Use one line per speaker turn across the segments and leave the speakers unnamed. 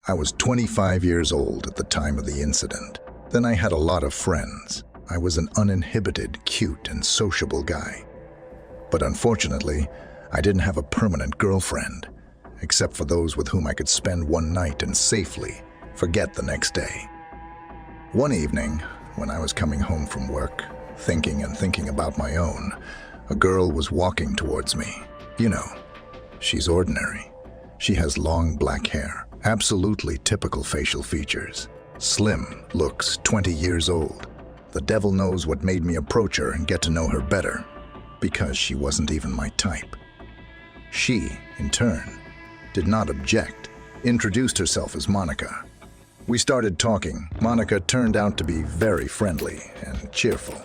I was 25 years old at the time of the incident. Then I had a lot of friends. I was an uninhibited, cute, and sociable guy. But unfortunately, I didn't have a permanent girlfriend, except for those with whom I could spend one night and safely forget the next day. One evening, when I was coming home from work, thinking about my own, a girl was walking towards me. You know, she's ordinary. She has long black hair, absolutely typical facial features. Slim, looks 20 years old. The devil knows what made me approach her and get to know her better, because she wasn't even my type. She, in turn, did not object, introduced herself as Monica. We started talking. Monica turned out to be very friendly and cheerful.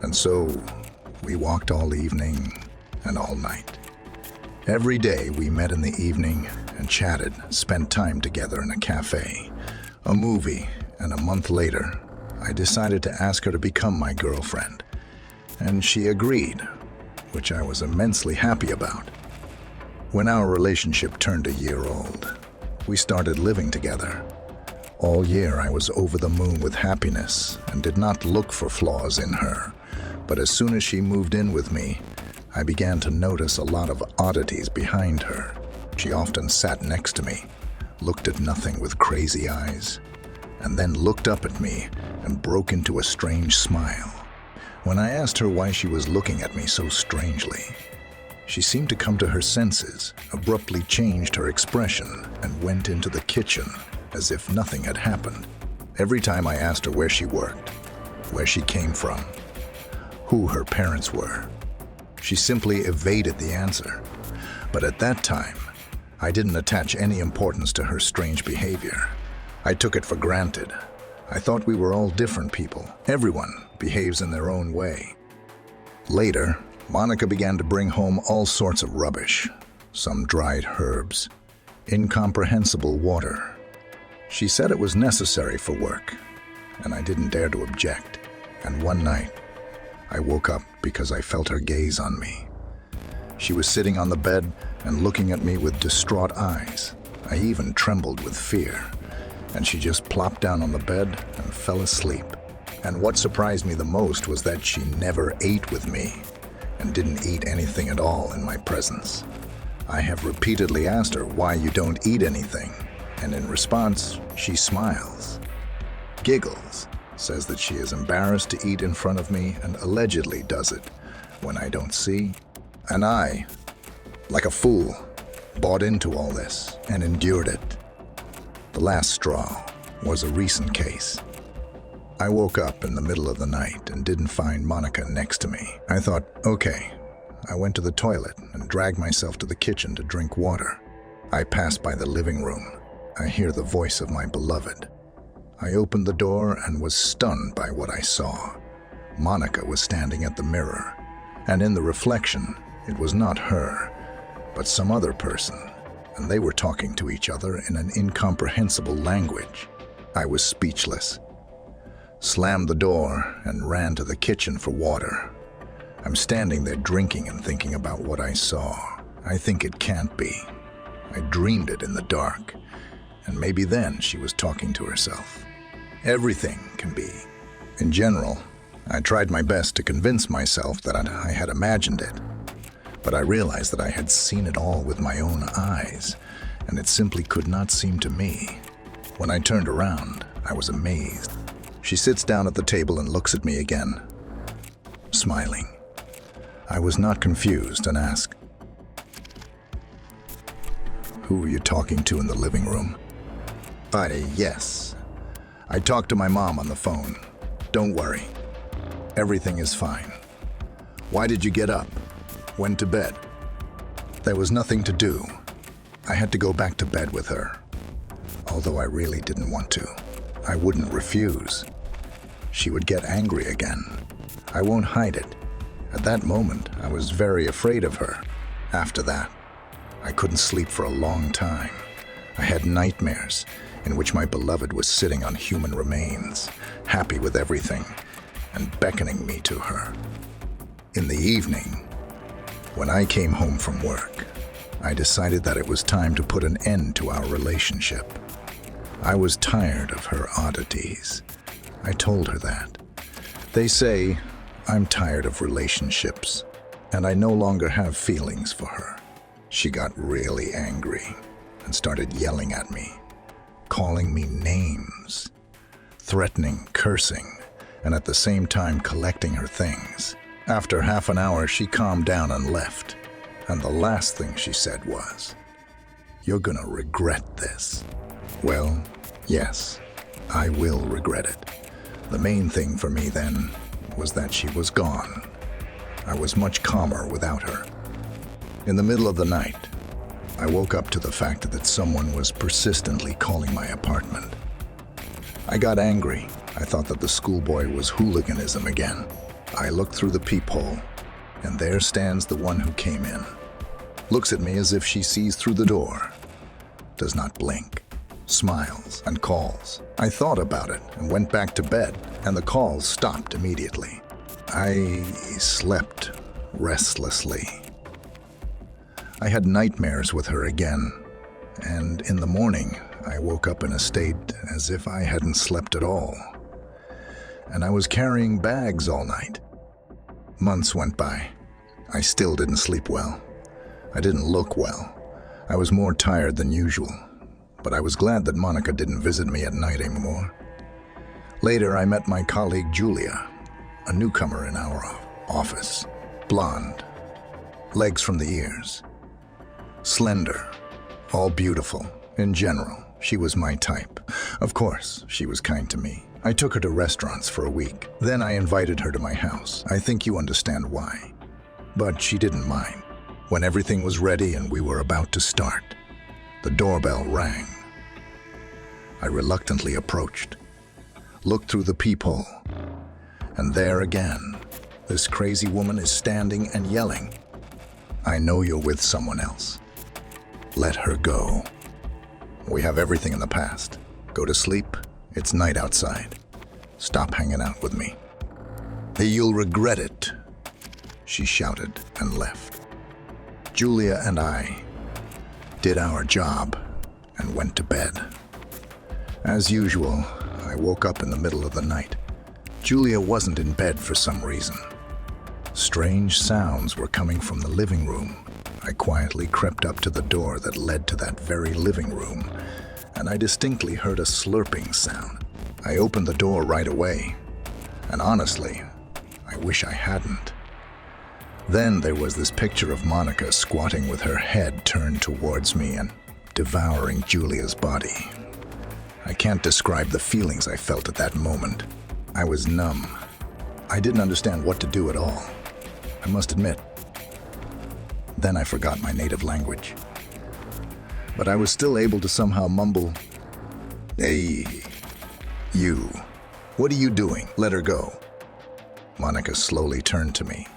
And so, we walked all evening and all night. Every day we met in the evening and chatted, spent time together in a cafe, a movie, and a month later, I decided to ask her to become my girlfriend. And she agreed, which I was immensely happy about. When our relationship turned a year old, we started living together. All year I was over the moon with happiness and did not look for flaws in her. But as soon as she moved in with me, I began to notice a lot of oddities behind her. She often sat next to me, looked at nothing with crazy eyes, and then looked up at me and broke into a strange smile. When I asked her why she was looking at me so strangely, she seemed to come to her senses, abruptly changed her expression, and went into the kitchen as if nothing had happened. Every time I asked her where she worked, where she came from, who her parents were, she simply evaded the answer. But at that time, I didn't attach any importance to her strange behavior. I took it for granted. I thought we were all different people. Everyone behaves in their own way. Later, Monica began to bring home all sorts of rubbish, some dried herbs, incomprehensible water. She said it was necessary for work, and I didn't dare to object. And one night, I woke up because I felt her gaze on me. She was sitting on the bed and looking at me with distraught eyes. I even trembled with fear, and she just plopped down on the bed and fell asleep. And what surprised me the most was that she never ate with me and didn't eat anything at all in my presence. I have repeatedly asked her why you don't eat anything, and in response, she smiles, giggles, says that she is embarrassed to eat in front of me and allegedly does it when I don't see. And I, like a fool, bought into all this and endured it. The last straw was a recent case. I woke up in the middle of the night and didn't find Monica next to me. I thought, okay. I went to the toilet and dragged myself to the kitchen to drink water. I passed by the living room. I hear the voice of my beloved. I opened the door and was stunned by what I saw. Monica was standing at the mirror, and in the reflection, it was not her, but some other person, and they were talking to each other in an incomprehensible language. I was speechless, slammed the door, and ran to the kitchen for water. I'm standing there drinking and thinking about what I saw. I think it can't be. I dreamed it in the dark, and maybe then she was talking to herself. Everything can be. In general, I tried my best to convince myself that I had imagined it, but I realized that I had seen it all with my own eyes, and it simply could not seem to me. When I turned around, I was amazed. She sits down at the table and looks at me again, smiling. I was not confused and asked, "Who were you talking to in the living room?" Yes. I talked to my mom on the phone. Don't worry. Everything is fine. Why did you get up? Went to bed? There was nothing to do. I had to go back to bed with her. Although I really didn't want to. I wouldn't refuse. She would get angry again. I won't hide it. At that moment, I was very afraid of her. After that, I couldn't sleep for a long time. I had nightmares in which my beloved was sitting on human remains, happy with everything, and beckoning me to her. In the evening, when I came home from work, I decided that it was time to put an end to our relationship. I was tired of her oddities. I told her that. They say I'm tired of relationships, and I no longer have feelings for her. She got really angry and started yelling at me, calling me names, threatening, cursing, and at the same time collecting her things. After half an hour, she calmed down and left, and the last thing she said was, "You're gonna regret this." Well, yes, I will regret it. The main thing for me then was that she was gone. I was much calmer without her. In the middle of the night, I woke up to the fact that someone was persistently calling my apartment. I got angry. I thought that the schoolboy was hooliganism again. I looked through the peephole, and there stands the one who came in. Looks at me as if she sees through the door. Does not blink. Smiles and calls. I thought about it and went back to bed, and the calls stopped immediately. I slept restlessly. I had nightmares with her again, and in the morning I woke up in a state as if I hadn't slept at all. And I was carrying bags all night. Months went by. I still didn't sleep well. I didn't look well. I was more tired than usual, but I was glad that Monica didn't visit me at night anymore. Later, I met my colleague Julia, a newcomer in our office. Blonde, legs from the ears, slender, all beautiful. In general, she was my type. Of course, she was kind to me. I took her to restaurants for a week. Then I invited her to my house. I think you understand why. But she didn't mind. When everything was ready and we were about to start, the doorbell rang. I reluctantly approached, looked through the peephole, and there again, this crazy woman is standing and yelling, "I know you're with someone else. Let her go. We have everything in the past. Go to sleep. It's night outside. Stop hanging out with me. You'll regret it," she shouted and left. Julia and I did our job and went to bed. As usual, I woke up in the middle of the night. Julia wasn't in bed for some reason. Strange sounds were coming from the living room. I quietly crept up to the door that led to that very living room, and I distinctly heard a slurping sound. I opened the door right away, and honestly, I wish I hadn't. Then there was this picture of Monica squatting with her head turned towards me and devouring Julia's body. I can't describe the feelings I felt at that moment. I was numb. I didn't understand what to do at all, I must admit. Then I forgot my native language. But I was still able to somehow mumble, "Hey, you, what are you doing? Let her go." Monica slowly turned to me,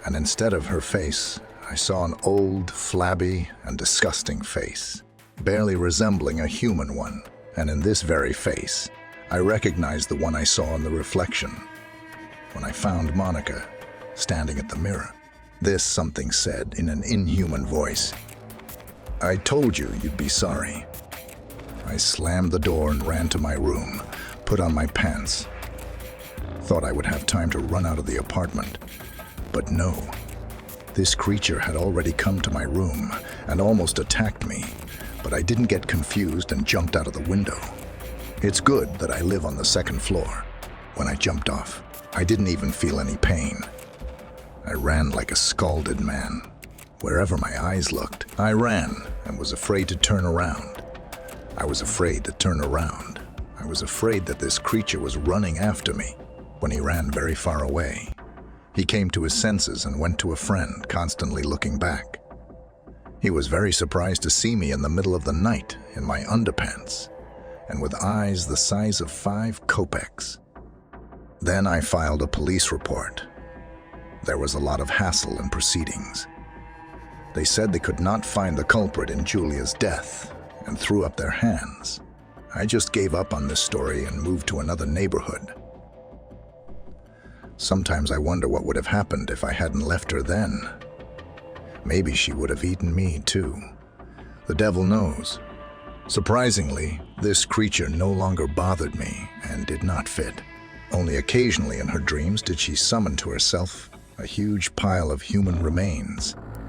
and instead of her face, I saw an old, flabby, and disgusting face, barely resembling a human one. And in this very face, I recognized the one I saw in the reflection when I found Monica standing at the mirror. This something said in an inhuman voice, "I told you you'd be sorry." I slammed the door and ran to my room, put on my pants. Thought I would have time to run out of the apartment, but no. This creature had already come to my room and almost attacked me, but I didn't get confused and jumped out of the window. It's good that I live on the second floor. When I jumped off, I didn't even feel any pain. I ran like a scalded man. Wherever my eyes looked, I ran and was afraid to turn around. I was afraid to turn around. I was afraid that this creature was running after me. When he ran very far away, he came to his senses and went to a friend, constantly looking back. He was very surprised to see me in the middle of the night in my underpants and with eyes the size of 5 kopecks. Then I filed a police report. There was a lot of hassle and proceedings. They said they could not find the culprit in Julia's death and threw up their hands. I just gave up on this story and moved to another neighborhood. Sometimes I wonder what would have happened if I hadn't left her then. Maybe she would have eaten me too. The devil knows. Surprisingly, this creature no longer bothered me and did not fit. Only occasionally in her dreams did she summon to herself a huge pile of human remains.